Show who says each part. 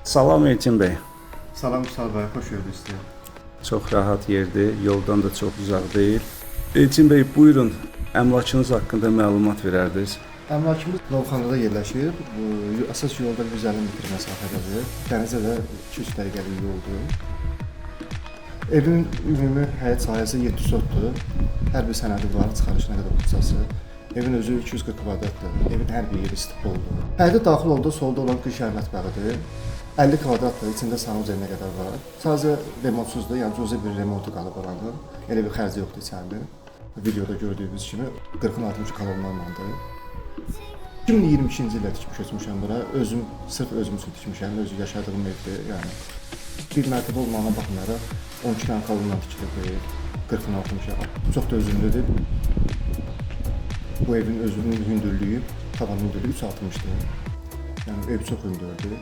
Speaker 1: Salam Elçin bəy.
Speaker 2: Salam Vüsal bəy, xoş gördük sizi.
Speaker 1: Çox rahat yerdir, yoldan da çox uzaq deyil. Elçin bəy, buyurun, əmlakınız haqqında məlumat verərdiniz.
Speaker 2: Əmlakımız Novxanada yerləşir. Əsas yolda 150 metr məsafədədir. Dənizə də 2-3 dəqiqəlik yoldur. Evin ümumi həyət sahəsi 7 sotdur. Hər bir sənədi var, çıxarışına qədər bütçəsi. Evin özü 240 kvadratdır. Evin hər bir yeri istiqboldur. Həyətə daxil oldu, solda olan qış yer mətbəxidir. 50 kvadratdır, içində sanuc evinə qədər var. Sadəcə remontsuzdur, yəni cüzi bir remontu qalıb oranın. Elə bir xərci yoxdur içəridə. Videoda gördüyünüz kimi 40-60 kolonlarlandır. 2022-ci ildə tikib köçmüşəm bura. Sırf özüm üçün tikmişəm, özü yaşadığım evdir. Yəni bir mərtəbə olmağına baxmayaraq 12 dənə kolondan tikilib bu ev. 40-60-a. Çox da özümlüdür. Bu evin özünün hündürlüyü, tavan hündürlüyü 3.60-dır. Yəni ev çox hündürdür.